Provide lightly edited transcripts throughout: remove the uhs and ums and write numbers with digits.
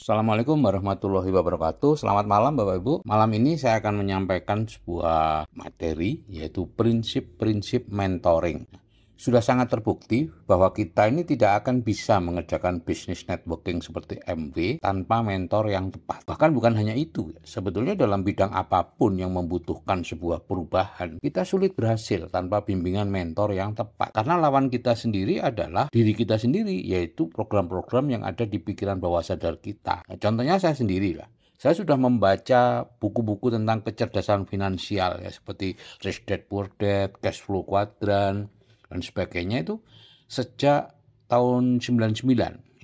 Assalamualaikum warahmatullahi wabarakatuh. Selamat malam Bapak Ibu. Malam ini saya akan menyampaikan sebuah materi yaitu prinsip-prinsip mentoring. Sudah sangat terbukti bahwa kita ini tidak akan bisa mengerjakan bisnis networking seperti MW tanpa mentor yang tepat. Bahkan bukan hanya itu, sebetulnya dalam bidang apapun yang membutuhkan sebuah perubahan, kita sulit berhasil tanpa bimbingan mentor yang tepat. Karena lawan kita sendiri adalah diri kita sendiri, yaitu program-program yang ada di pikiran bawah sadar kita. Nah, contohnya saya sendiri lah. Saya sudah membaca buku-buku tentang kecerdasan finansial ya, seperti Rich Dad Poor Dad, Cash Flow Quadrant, dan sebagainya itu sejak tahun 99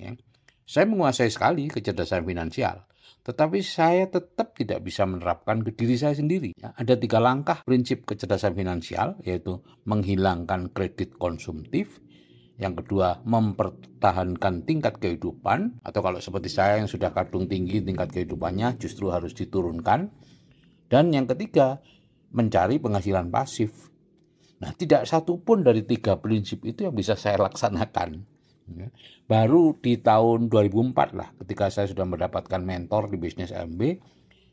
ya. Saya menguasai sekali kecerdasan finansial, tetapi saya tetap tidak bisa menerapkan ke diri saya sendiri ya. Ada 3 langkah prinsip kecerdasan finansial, yaitu menghilangkan kredit konsumtif, yang kedua mempertahankan tingkat kehidupan, atau kalau seperti saya yang sudah kadung tinggi tingkat kehidupannya justru harus diturunkan, dan yang ketiga mencari penghasilan pasif. Nah, tidak satu pun dari 3 prinsip itu yang bisa saya laksanakan. Baru di tahun 2004 lah, ketika saya sudah mendapatkan mentor di bisnis MB,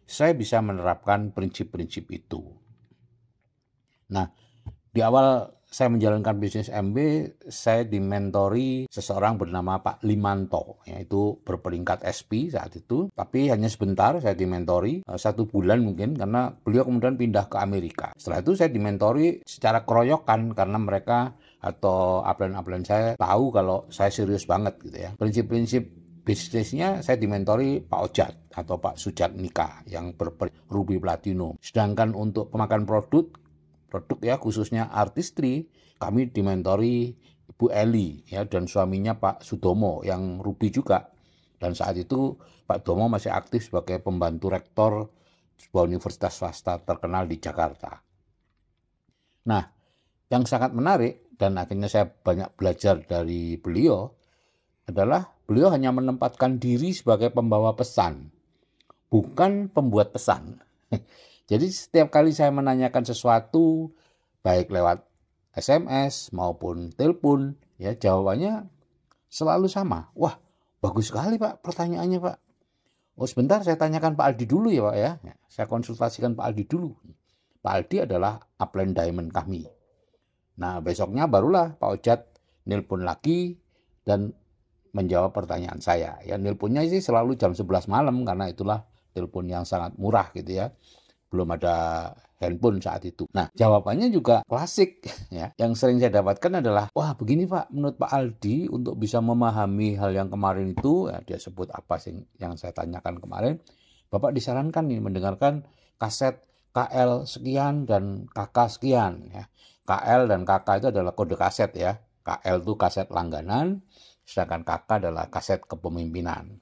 saya bisa menerapkan prinsip-prinsip itu. Nah, di awal saya menjalankan bisnis MB, saya dimentori seseorang bernama Pak Limanto, yaitu berperingkat SP saat itu, tapi hanya sebentar saya dimentori, 1 bulan mungkin, karena beliau kemudian pindah ke Amerika. Setelah itu saya dimentori secara keroyokan, karena mereka atau upline-upline saya tahu kalau saya serius banget gitu ya. Prinsip-prinsip bisnisnya saya dimentori Pak Ojat atau Pak Sujat Nika yang Ruby Platinum. Sedangkan untuk pemakan produk ya, khususnya artistry, kami dimentori Ibu Eli ya, dan suaminya Pak Sudomo yang Ruby juga. Dan saat itu Pak Domo masih aktif sebagai pembantu rektor sebuah universitas swasta terkenal di Jakarta. Nah, yang sangat menarik dan akhirnya saya banyak belajar dari beliau adalah beliau hanya menempatkan diri sebagai pembawa pesan, bukan pembuat pesan. Jadi setiap kali saya menanyakan sesuatu, baik lewat SMS maupun telepon, ya jawabannya selalu sama. Wah, bagus sekali Pak pertanyaannya Pak. Oh sebentar saya tanyakan Pak Aldi dulu ya Pak ya. Saya konsultasikan Pak Aldi dulu. Pak Aldi adalah upline diamond kami. Nah besoknya barulah Pak Ojat nelpon lagi dan menjawab pertanyaan saya. Ya nelponnya sih selalu jam 11 malam karena itulah telepon yang sangat murah gitu ya. Belum ada handphone saat itu. Nah, jawabannya juga klasik ya. Yang sering saya dapatkan adalah, wah begini Pak, menurut Pak Aldi untuk bisa memahami hal yang kemarin itu, ya, dia sebut apa sih yang saya tanyakan kemarin, Bapak disarankan nih mendengarkan kaset KL sekian dan KK sekian ya. KL dan KK itu adalah kode kaset ya. KL itu kaset langganan, sedangkan KK adalah kaset kepemimpinan.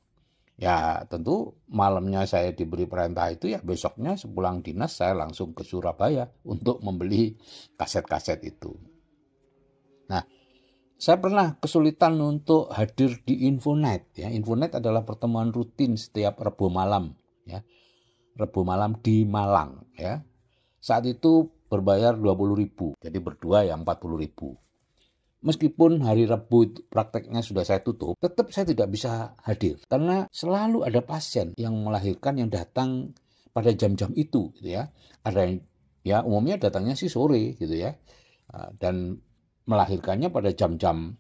Ya tentu malamnya saya diberi perintah itu ya besoknya sepulang dinas saya langsung ke Surabaya untuk membeli kaset-kaset itu. Nah, saya pernah kesulitan untuk hadir di Infonet ya. Infonet adalah pertemuan rutin setiap Rabu malam ya. Rabu malam di Malang ya. Saat itu berbayar 20.000, jadi berdua ya 40.000. Meskipun hari Rabu prakteknya sudah saya tutup, tetap saya tidak bisa hadir. Karena selalu ada pasien yang melahirkan yang datang pada jam-jam itu gitu ya. Ada yang ya umumnya datangnya sih sore gitu ya. Dan melahirkannya pada jam-jam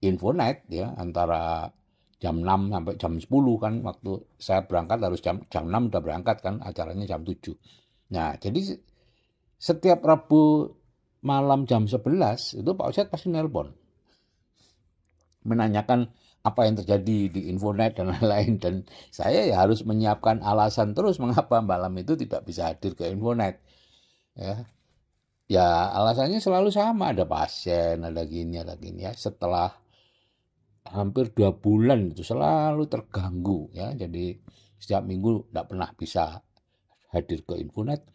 Infonet ya, antara jam 6 sampai jam 10 kan, waktu saya berangkat harus jam 6 udah berangkat kan, acaranya jam 7. Nah, jadi setiap Rabu malam jam 11 itu Pak Ojat pasti nelpon menanyakan apa yang terjadi di Infonet dan lain-lain, dan saya ya harus menyiapkan alasan terus mengapa malam itu tidak bisa hadir ke Infonet ya alasannya selalu sama, ada pasien, ada gini ya. Setelah hampir 2 bulan itu selalu terganggu ya, jadi setiap minggu tidak pernah bisa hadir ke Infonet.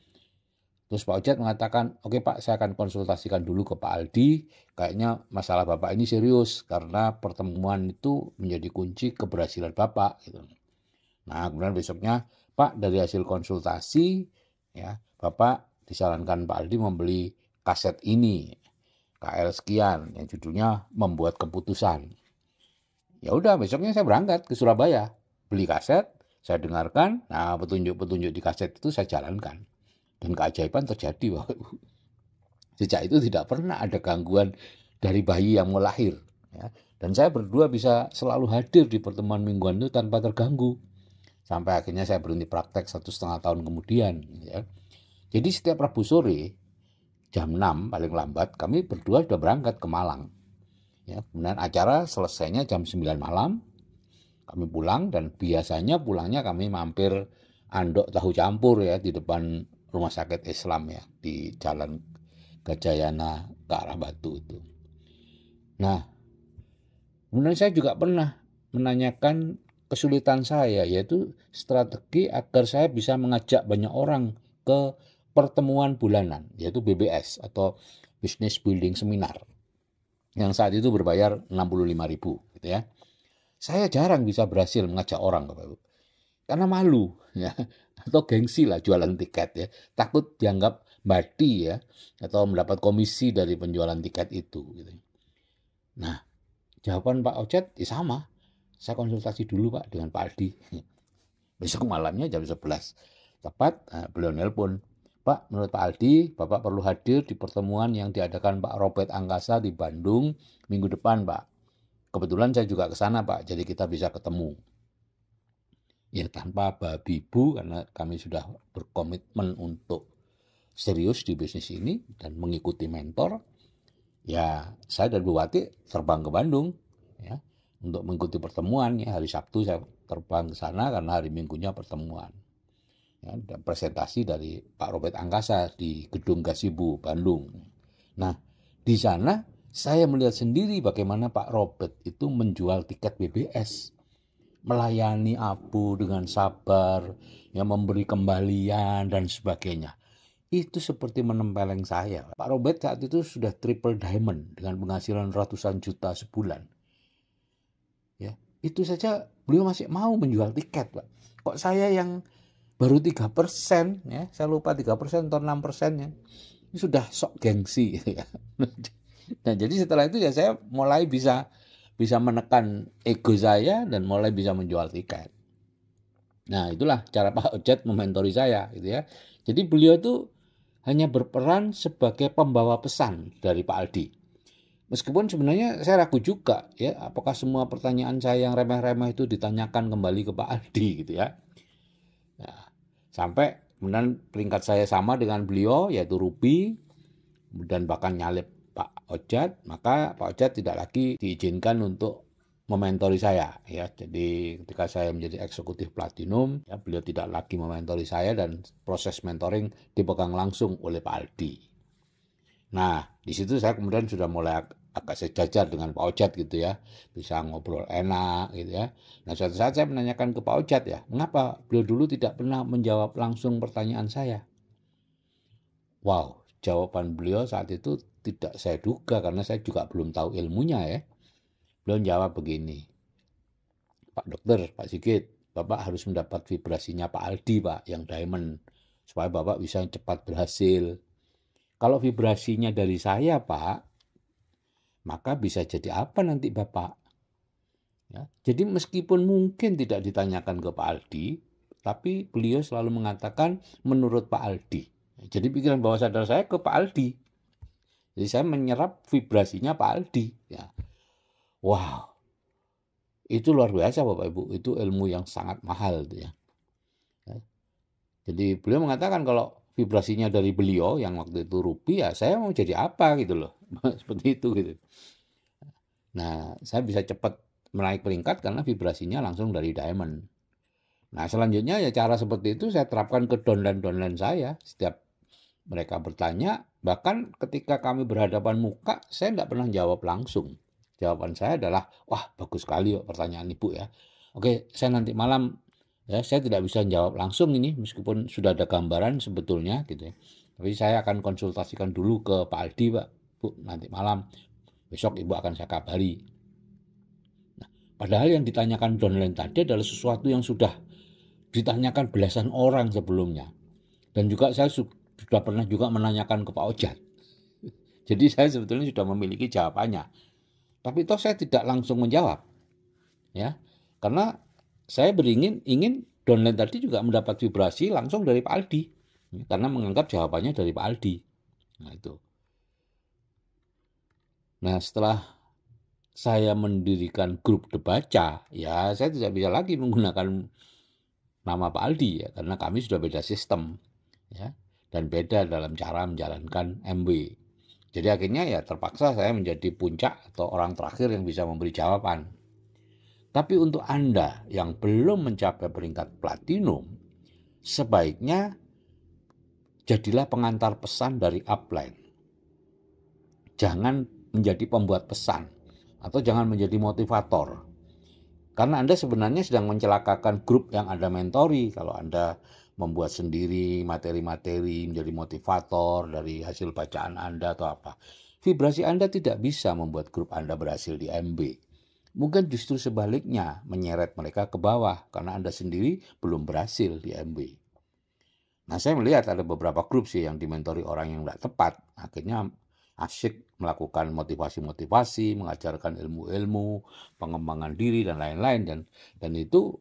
Terus Pak Ojat mengatakan, oke Pak, saya akan konsultasikan dulu ke Pak Aldi, kayaknya masalah Bapak ini serius, karena pertemuan itu menjadi kunci keberhasilan Bapak. Gitu. Nah, kemudian besoknya, Pak, dari hasil konsultasi, ya Bapak disarankan Pak Aldi membeli kaset ini, KL sekian, yang judulnya Membuat Keputusan. Ya udah, besoknya saya berangkat ke Surabaya, beli kaset, saya dengarkan, nah petunjuk-petunjuk di kaset itu saya jalankan. Dan keajaiban terjadi, Bapak Ibu. Sejak itu tidak pernah ada gangguan dari bayi yang mau lahir. Ya. Dan saya berdua bisa selalu hadir di pertemuan mingguan itu tanpa terganggu. Sampai akhirnya saya berhenti praktek 1,5 tahun kemudian. Ya. Jadi setiap Rabu sore, jam 6 paling lambat, kami berdua sudah berangkat ke Malang. Ya, kemudian acara selesainya jam 9 malam, kami pulang dan biasanya pulangnya kami mampir Andok Tahu Campur ya di depan Rumah Sakit Islam ya di Jalan Gajayana ke arah Batu itu. Nah, kemudian saya juga pernah menanyakan kesulitan saya, yaitu strategi agar saya bisa mengajak banyak orang ke pertemuan bulanan, yaitu BBS atau Business Building Seminar, yang saat itu berbayar 65.000 gitu ya. Saya jarang bisa berhasil mengajak orang, Bapak Ibu, karena malu ya, atau gengsi lah jualan tiket ya, takut dianggap badi ya, atau mendapat komisi dari penjualan tiket itu gitu. Nah, jawaban Pak Ocet ya sama. Saya konsultasi dulu Pak dengan Pak Aldi. Besok malamnya jam 11. Tepat beliau nelpon. Pak, menurut Pak Aldi, Bapak perlu hadir di pertemuan yang diadakan Pak Robert Angkasa di Bandung minggu depan, Pak. Kebetulan saya juga ke sana, Pak. Jadi kita bisa ketemu. Ya tanpa babi bu, karena kami sudah berkomitmen untuk serius di bisnis ini dan mengikuti mentor. Ya, saya dan Bu Wati terbang ke Bandung ya untuk mengikuti pertemuan ya. Hari Sabtu saya terbang ke sana karena hari Minggunya pertemuan. Ya, dan presentasi dari Pak Robert Angkasa di Gedung Gasibu Bandung. Nah, di sana saya melihat sendiri bagaimana Pak Robert itu menjual tiket BBS, melayani Abu dengan sabar, ya memberi kembalian dan sebagainya. Itu seperti menempeleng saya. Pak Robert saat itu sudah triple diamond dengan penghasilan ratusan juta sebulan. Ya, itu saja beliau masih mau menjual tiket, Pak. Kok saya yang baru 3%, ya, saya lupa 3% atau 6% ya, ini sudah sok gengsi. Ya. Nah, jadi setelah itu ya saya mulai bisa menekan ego saya dan mulai bisa menjual tiket. Nah, itulah cara Pak Ocet mementori saya, gitu ya. Jadi beliau tuh hanya berperan sebagai pembawa pesan dari Pak Aldi. Meskipun sebenarnya saya ragu juga ya, apakah semua pertanyaan saya yang remeh-remeh itu ditanyakan kembali ke Pak Aldi gitu ya. Nah, sampai kemudian peringkat saya sama dengan beliau yaitu Rupi dan bahkan nyalip Pak Ocet, maka Pak Ocet tidak lagi diizinkan untuk mementori saya ya. Jadi ketika saya menjadi eksekutif platinum ya, beliau tidak lagi mementori saya dan proses mentoring dipegang langsung oleh Pak Aldi. Nah, di situ saya kemudian sudah mulai agak sejajar dengan Pak Ocet gitu ya, bisa ngobrol enak gitu ya. Nah, suatu saat saya menanyakan ke Pak Ocet ya, mengapa beliau dulu tidak pernah menjawab langsung pertanyaan saya? Wow, jawaban beliau saat itu tidak saya duga karena saya juga belum tahu ilmunya ya. Beliau jawab begini, Pak Dokter, Pak Sigit, Bapak harus mendapat vibrasinya Pak Aldi Pak, yang diamond, supaya Bapak bisa cepat berhasil. Kalau vibrasinya dari saya Pak, maka bisa jadi apa nanti Bapak? Ya, jadi meskipun mungkin tidak ditanyakan ke Pak Aldi, tapi beliau selalu mengatakan menurut Pak Aldi. Jadi pikiran bawah sadar saya ke Pak Aldi. Jadi saya menyerap vibrasinya Pak Aldi. Ya. Wow, itu luar biasa Bapak Ibu. Itu ilmu yang sangat mahal. Ya. Jadi beliau mengatakan kalau vibrasinya dari beliau yang waktu itu Rupi, ya saya mau jadi apa gitu loh. Seperti itu gitu. Nah, saya bisa cepat menaik peringkat karena vibrasinya langsung dari diamond. Nah, selanjutnya ya cara seperti itu saya terapkan ke downline saya. Setiap mereka bertanya, bahkan ketika kami berhadapan muka, saya tidak pernah jawab langsung. Jawaban saya adalah, wah bagus sekali pertanyaan Ibu ya. Oke, saya nanti malam, ya saya tidak bisa jawab langsung ini, meskipun sudah ada gambaran sebetulnya gitu ya. Tapi saya akan konsultasikan dulu ke Pak Aldi, Pak. Bu, nanti malam. Besok Ibu akan saya kabari. Nah, padahal yang ditanyakan downline tadi adalah sesuatu yang sudah ditanyakan belasan orang sebelumnya. Dan juga saya sudah pernah juga menanyakan ke Pak Ocet. Jadi saya sebetulnya sudah memiliki jawabannya. Tapi toh saya tidak langsung menjawab. Ya. Karena saya ingin downline tadi juga mendapat vibrasi langsung dari Pak Aldi, karena menganggap jawabannya dari Pak Aldi. Nah itu. Nah setelah saya mendirikan grup Debaca, ya saya tidak bisa lagi menggunakan nama Pak Aldi ya, karena kami sudah beda sistem ya, dan beda dalam cara menjalankan MW. Jadi akhirnya ya terpaksa saya menjadi puncak atau orang terakhir yang bisa memberi jawaban. Tapi untuk Anda yang belum mencapai peringkat platinum, sebaiknya jadilah pengantar pesan dari upline. Jangan menjadi pembuat pesan atau jangan menjadi motivator. Karena Anda sebenarnya sedang mencelakakan grup yang Anda mentori kalau Anda membuat sendiri materi-materi menjadi motivator dari hasil bacaan Anda atau apa. Vibrasi Anda tidak bisa membuat grup Anda berhasil di MB. Mungkin justru sebaliknya menyeret mereka ke bawah karena Anda sendiri belum berhasil di MB. Nah saya melihat ada beberapa grup sih yang dimentori orang yang tidak tepat. Akhirnya asyik melakukan motivasi-motivasi, mengajarkan ilmu-ilmu, pengembangan diri dan lain-lain, dan itu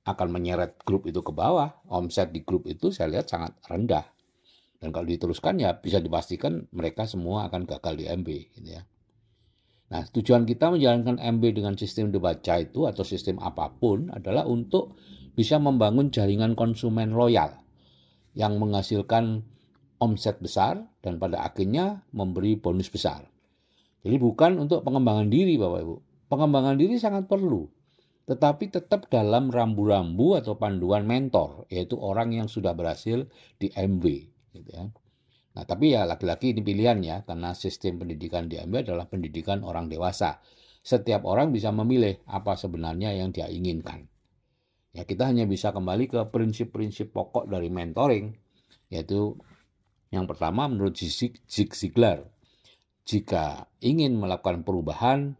akan menyeret grup itu ke bawah. Omset di grup itu saya lihat sangat rendah. Dan kalau diteruskan ya bisa dipastikan mereka semua akan gagal di MB gitu ya. Nah, tujuan kita menjalankan MB dengan sistem Debaca itu atau sistem apapun adalah untuk bisa membangun jaringan konsumen loyal yang menghasilkan omset besar dan pada akhirnya memberi bonus besar. Jadi bukan untuk pengembangan diri Bapak Ibu. Pengembangan diri sangat perlu, tetapi tetap dalam rambu-rambu atau panduan mentor, yaitu orang yang sudah berhasil di MB. Gitu ya. Nah tapi ya lagi-lagi ini pilihan ya, karena sistem pendidikan di MB adalah pendidikan orang dewasa. Setiap orang bisa memilih apa sebenarnya yang dia inginkan. Ya kita hanya bisa kembali ke prinsip-prinsip pokok dari mentoring, yaitu yang pertama menurut Zig Ziglar, jika ingin melakukan perubahan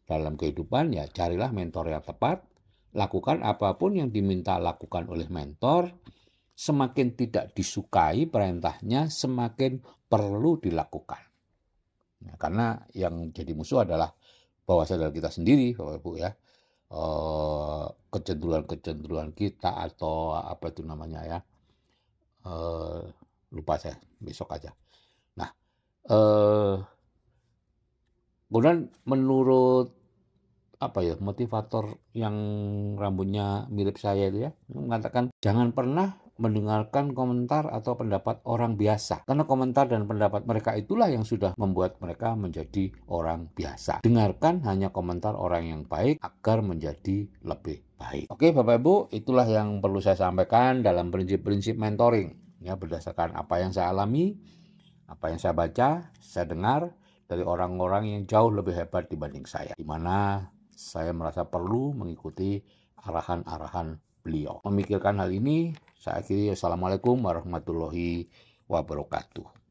dalam kehidupan ya carilah mentor yang tepat, lakukan apapun yang diminta lakukan oleh mentor, semakin tidak disukai perintahnya semakin perlu dilakukan. Nah, karena yang jadi musuh adalah bawah sadar kita sendiri Bapak Ibu ya. Kecenderungan-kecenderungan kita atau apa itu namanya ya. Lupa saya, besok aja. Nah, kemudian menurut apa ya motivator yang rambutnya mirip saya itu ya mengatakan jangan pernah mendengarkan komentar atau pendapat orang biasa karena komentar dan pendapat mereka itulah yang sudah membuat mereka menjadi orang biasa. Dengarkan hanya komentar orang yang baik agar menjadi lebih baik. Oke Bapak Ibu, itulah yang perlu saya sampaikan dalam prinsip-prinsip mentoring ya, berdasarkan apa yang saya alami, apa yang saya baca, saya dengar dari orang-orang yang jauh lebih hebat dibanding saya, di mana saya merasa perlu mengikuti arahan-arahan beliau. Memikirkan hal ini, saya akhiri. Assalamualaikum warahmatullahi wabarakatuh.